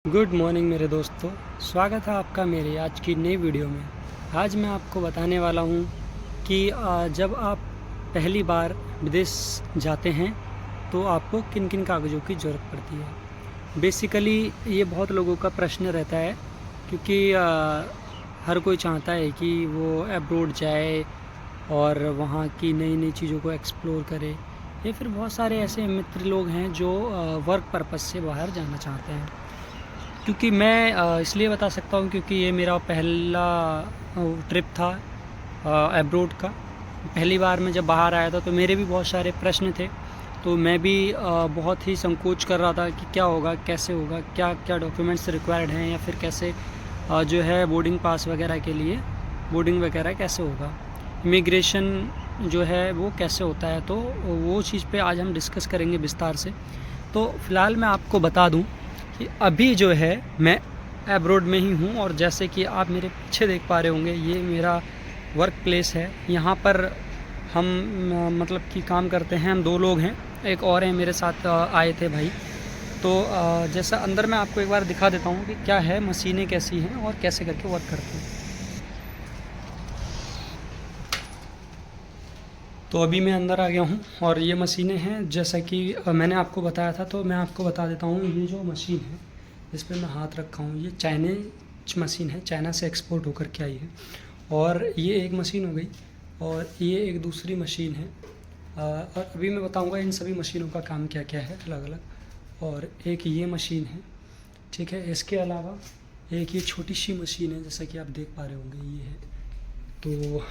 Good morning मेरे दोस्तों, स्वागत है आपका मेरे आज की नई वीडियो में। आज मैं आपको बताने वाला हूँ कि जब आप पहली बार विदेश जाते हैं तो आपको किन किन कागज़ों की ज़रूरत पड़ती है। बेसिकली ये बहुत लोगों का प्रश्न रहता है क्योंकि हर कोई चाहता है कि वो अब्रॉड जाए और वहाँ की नई नई चीज़ों को एक्सप्लोर करे, या फिर बहुत सारे ऐसे मित्र लोग हैं जो वर्क पर्पस से बाहर जाना चाहते हैं। क्योंकि मैं इसलिए बता सकता हूँ क्योंकि ये मेरा पहला ट्रिप था अब्रॉड का। पहली बार मैं जब बाहर आया था तो मेरे भी बहुत सारे प्रश्न थे, तो मैं भी बहुत ही संकोच कर रहा था कि क्या होगा, कैसे होगा, क्या क्या डॉक्यूमेंट्स रिक्वायर्ड हैं, या फिर कैसे जो है बोर्डिंग पास वगैरह के लिए बोर्डिंग वगैरह कैसे होगा, इमिग्रेशन जो है वो कैसे होता है। तो वो चीज़ पे आज हम डिस्कस करेंगे विस्तार से। तो फ़िलहाल मैं आपको बता दूं कि अभी जो है मैं अब्रॉड में ही हूँ, और जैसे कि आप मेरे पीछे देख पा रहे होंगे ये मेरा वर्क प्लेस है। यहाँ पर हम मतलब कि काम करते हैं, हम 2 लोग हैं, एक और है मेरे साथ आए थे भाई। तो जैसा अंदर मैं आपको एक बार दिखा देता हूँ कि क्या है, मशीनें कैसी हैं और कैसे करके वर्क करते हैं। तो अभी मैं अंदर आ गया हूँ और ये मशीनें हैं जैसा कि मैंने आपको बताया था। तो मैं आपको बता देता हूँ, ये जो मशीन है इस पर मैं हाथ रखा हूँ, ये चाइनीज मशीन है, चाइना से एक्सपोर्ट होकर के आई है। और ये एक मशीन हो गई और ये एक दूसरी मशीन है। और अभी मैं बताऊँगा इन सभी मशीनों का काम क्या क्या है अलग अलग। और एक ये मशीन है, ठीक है। इसके अलावा एक ये छोटी सी मशीन है जैसा कि आप देख पा रहे होंगे, ये है। तो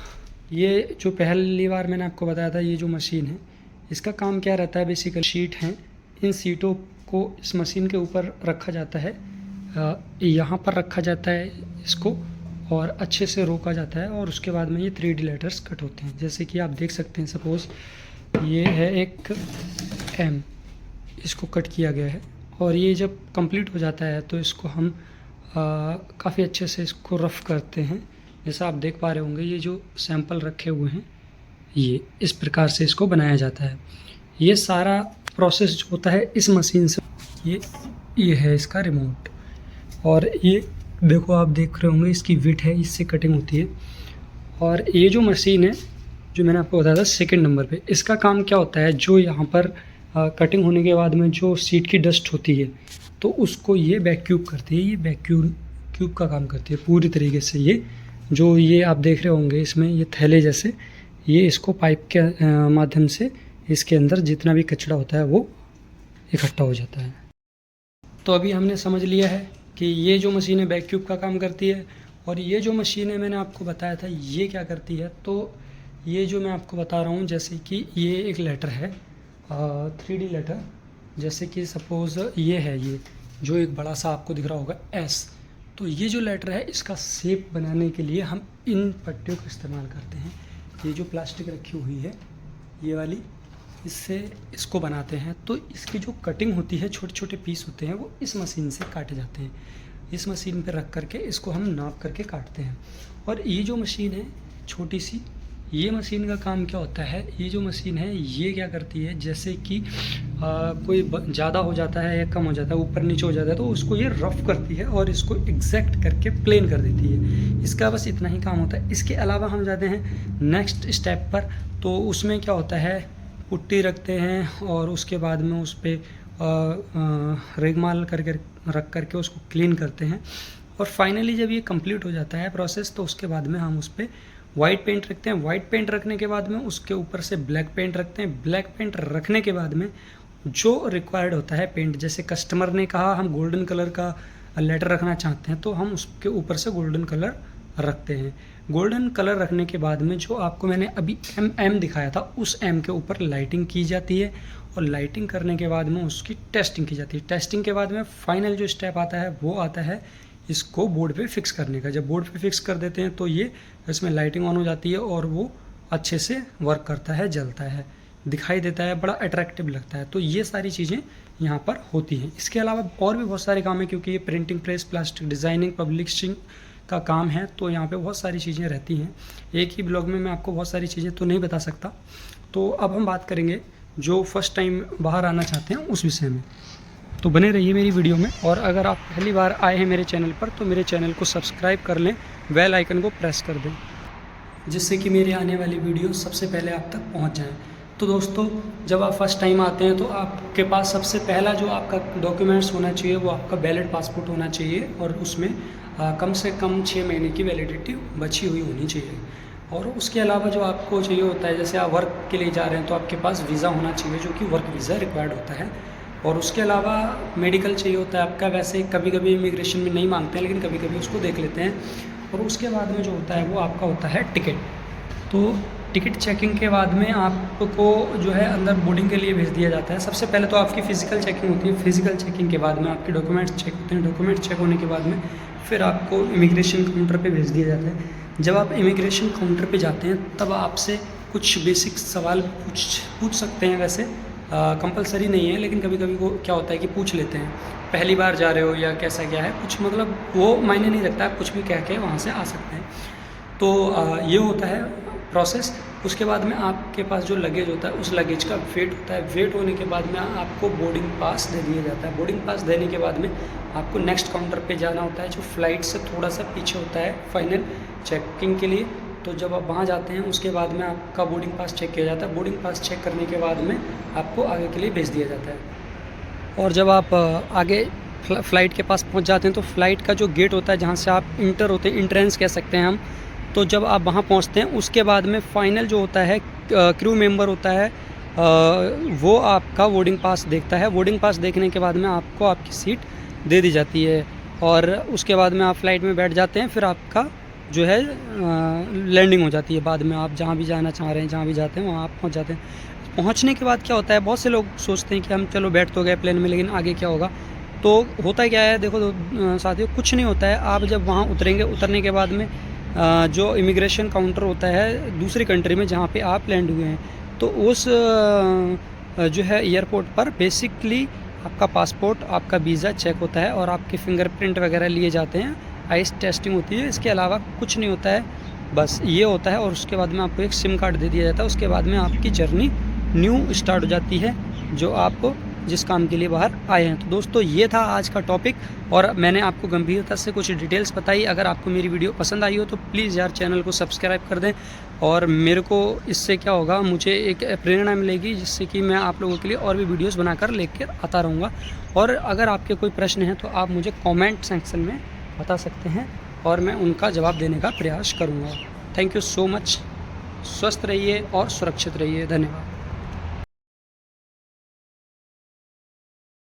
ये जो पहली बार मैंने आपको बताया था, ये जो मशीन है इसका काम क्या रहता है, बेसिकली शीट हैं, इन सीटों को इस मशीन के ऊपर रखा जाता है, यहाँ पर रखा जाता है इसको, और अच्छे से रोका जाता है, और उसके बाद में ये 3D लेटर्स कट होते हैं जैसे कि आप देख सकते हैं। सपोज़ ये है एक M, इसको कट किया गया है, और ये जब कंप्लीट हो जाता है तो इसको हम काफ़ी अच्छे से इसको रफ़ करते हैं। जैसा आप देख पा रहे होंगे ये जो सैंपल रखे हुए हैं, ये इस प्रकार से इसको बनाया जाता है। ये सारा प्रोसेस जो होता है इस मशीन से। ये है इसका रिमोट, और ये देखो आप देख रहे होंगे इसकी विड्थ है, इससे कटिंग होती है। और ये जो मशीन है जो मैंने आपको बताया था सेकंड नंबर पे, इसका काम क्या होता है, जो यहाँ पर कटिंग होने के बाद में जो सीट की डस्ट होती है तो उसको ये वैक्यूम करती है, ये वैक्यूम क्यूब का काम करती है पूरी तरीके से। ये जो ये आप देख रहे होंगे इसमें ये थैले जैसे, ये इसको पाइप के माध्यम से इसके अंदर जितना भी कचरा होता है वो इकट्ठा हो जाता है। तो अभी हमने समझ लिया है कि ये जो मशीन है वैक्यूम का काम करती है, और ये जो मशीन है मैंने आपको बताया था ये क्या करती है। तो ये जो मैं आपको बता रहा हूँ, जैसे कि ये एक लेटर है 3D लेटर, जैसे कि सपोज़ ये है, ये जो एक बड़ा सा आपको दिख रहा होगा S। तो ये जो लेटर है इसका शेप बनाने के लिए हम इन पट्टियों का इस्तेमाल करते हैं। ये जो प्लास्टिक रखी हुई है ये वाली, इससे इसको बनाते हैं। तो इसकी जो कटिंग होती है, छोटे छोटे पीस होते हैं, वो इस मशीन से काटे जाते हैं। इस मशीन पर रख करके इसको हम नाप करके काटते हैं। और ये जो मशीन है छोटी सी, ये मशीन का काम क्या होता है, ये जो मशीन है ये क्या करती है, जैसे कि कोई ज़्यादा हो जाता है या कम हो जाता है, ऊपर नीचे हो जाता है, तो उसको ये रफ़ करती है और इसको एग्जैक्ट करके प्लेन कर देती है। इसका बस इतना ही काम होता है। इसके अलावा हम जाते हैं नेक्स्ट स्टेप पर। तो उसमें क्या होता है, पुट्टी रखते हैं और उसके बाद में उस पर रेगमाल करके रख करके उसको क्लीन करते हैं। और फाइनली जब ये कंप्लीट हो जाता है प्रोसेस, तो उसके बाद में हम उस पर वाइट पेंट रखते हैं। वाइट पेंट रखने के बाद में उसके ऊपर से ब्लैक पेंट रखते हैं। ब्लैक पेंट रखने के बाद में जो रिक्वायर्ड होता है पेंट, जैसे कस्टमर ने कहा हम गोल्डन कलर का लेटर रखना चाहते हैं तो हम उसके ऊपर से गोल्डन कलर रखते हैं। गोल्डन कलर रखने के बाद में जो आपको मैंने अभी M दिखाया था, उस M के ऊपर लाइटिंग की जाती है, और लाइटिंग करने के बाद में उसकी टेस्टिंग की जाती है। टेस्टिंग के बाद में फाइनल जो स्टेप आता है वो आता है इसको बोर्ड पे फिक्स करने का। जब बोर्ड पे फिक्स कर देते हैं तो ये इसमें लाइटिंग ऑन हो जाती है और वो अच्छे से वर्क करता है, जलता है, दिखाई देता है, बड़ा अट्रैक्टिव लगता है। तो ये सारी चीज़ें यहाँ पर होती हैं। इसके अलावा और भी बहुत सारे काम है, क्योंकि ये printing press, plastic designing, publishing का काम है, तो यहाँ पे बहुत सारी चीज़ें रहती हैं। एक ही ब्लॉग में मैं आपको बहुत सारी चीज़ें तो नहीं बता सकता। तो अब हम बात करेंगे जो फर्स्ट टाइम बाहर आना चाहते हैं उस विषय में। तो बने रहिए मेरी वीडियो में, और अगर आप पहली बार आए हैं मेरे चैनल पर तो मेरे चैनल को सब्सक्राइब कर लें, बेल आइकन को प्रेस कर दें, जिससे कि मेरी आने वाली वीडियो सबसे पहले आप तक पहुंच जाए। तो दोस्तों, जब आप फर्स्ट टाइम आते हैं तो आपके पास सबसे पहला जो आपका डॉक्यूमेंट्स होना चाहिए वो आपका वैलिड पासपोर्ट होना चाहिए, और उसमें कम से कम 6 महीने की वैलिडिटी बची हुई होनी चाहिए। और उसके अलावा जो आपको चाहिए होता है, जैसे आप वर्क के लिए जा रहे हैं तो आपके पास वीज़ा होना चाहिए, जो कि वर्क वीज़ा रिक्वायर्ड होता है। और उसके अलावा मेडिकल चाहिए होता है आपका। वैसे कभी कभी इमिग्रेशन में नहीं मांगते हैं, लेकिन कभी कभी उसको देख लेते हैं। और उसके बाद में जो होता है वो आपका होता है टिकट। तो टिकट चेकिंग के बाद में आपको जो है अंदर बोर्डिंग के लिए भेज दिया जाता है। सबसे पहले तो आपकी फ़िज़िकल चेकिंग होती है। फ़िज़िकल चेकिंग के बाद में आपके डॉक्यूमेंट्स चेक होते हैं। डॉक्यूमेंट चेक होने के बाद में फिर आपको इमिग्रेशन काउंटर पे भेज दिया जाता है। जब आप इमिग्रेशन काउंटर पे जाते हैं तब आपसे कुछ बेसिक सवाल पूछ सकते हैं। वैसे कंपलसरी नहीं है, लेकिन कभी कभी वो क्या होता है कि पूछ लेते हैं, पहली बार जा रहे हो या कैसा क्या है, कुछ मतलब वो मायने नहीं रखता, आप कुछ भी कह के वहाँ से आ सकते हैं। तो ये होता है प्रोसेस। उसके बाद में आपके पास जो लगेज होता है उस लगेज का वेट होता है। वेट होने के बाद में आपको बोर्डिंग पास दे दिया जाता है। बोर्डिंग पास देने के बाद में आपको नेक्स्ट काउंटर पे जाना होता है, जो फ़्लाइट से थोड़ा सा पीछे होता है फाइनल चेकिंग के लिए। तो जब आप वहाँ जाते हैं उसके बाद में आपका बोर्डिंग पास चेक किया जाता है। बोर्डिंग पास चेक करने के बाद में आपको आगे के लिए भेज दिया जाता है। और जब आप आगे फ़्लाइट के पास पहुँच जाते हैं तो फ़्लाइट का जो गेट होता है जहाँ से आप इंटर होते हैं, इंट्रेंस कह सकते हैं हम, तो जब आप वहाँ पहुँचते हैं उसके बाद में फ़ाइनल जो होता है क्रू मेंबर होता है, वो आपका बोर्डिंग पास देखता है। बोर्डिंग पास देखने के बाद में आपको आपकी सीट दे दी जाती है, और उसके बाद में आप फ़्लाइट में बैठ जाते हैं। फिर आपका जो है लैंडिंग हो जाती है। बाद में आप जहाँ भी जाना चाह रहे हैं, जहाँ भी जाते हैं वहाँ आप पहुँच जाते हैं। पहुँचने के बाद क्या होता है, बहुत से लोग सोचते हैं कि हम चलो बैठ तो गए प्लेन में, लेकिन आगे क्या होगा। तो होता क्या है, देखो साथियों, कुछ नहीं होता है। आप जब वहाँ उतरेंगे, उतरने के बाद में जो इमिग्रेशन काउंटर होता है दूसरी कंट्री में जहाँ पे आप लैंड हुए हैं, तो उस जो है एयरपोर्ट पर बेसिकली आपका पासपोर्ट, आपका वीज़ा चेक होता है, और आपके फिंगरप्रिंट वगैरह लिए जाते हैं, आइस टेस्टिंग होती है। इसके अलावा कुछ नहीं होता है, बस ये होता है। और उसके बाद में आपको एक सिम कार्ड दे दिया जाता है। उसके बाद में आपकी जर्नी न्यू स्टार्ट हो जाती है, जो आप जिस काम के लिए बाहर आए हैं। तो दोस्तों, ये था आज का टॉपिक, और मैंने आपको गंभीरता से कुछ डिटेल्स बताई। अगर आपको मेरी वीडियो पसंद आई हो तो प्लीज़ यार चैनल को सब्सक्राइब कर दें, और मेरे को इससे क्या होगा, मुझे एक प्रेरणा मिलेगी, जिससे कि मैं आप लोगों के लिए और भी वीडियोस बनाकर लेकर आता रहूँगा। और अगर आपके कोई प्रश्न हैं तो आप मुझे कमेंट सेक्शन में बता सकते हैं, और मैं उनका जवाब देने का प्रयास करूँगा। Thank you so much. स्वस्थ रहिए और सुरक्षित रहिए। धन्यवाद।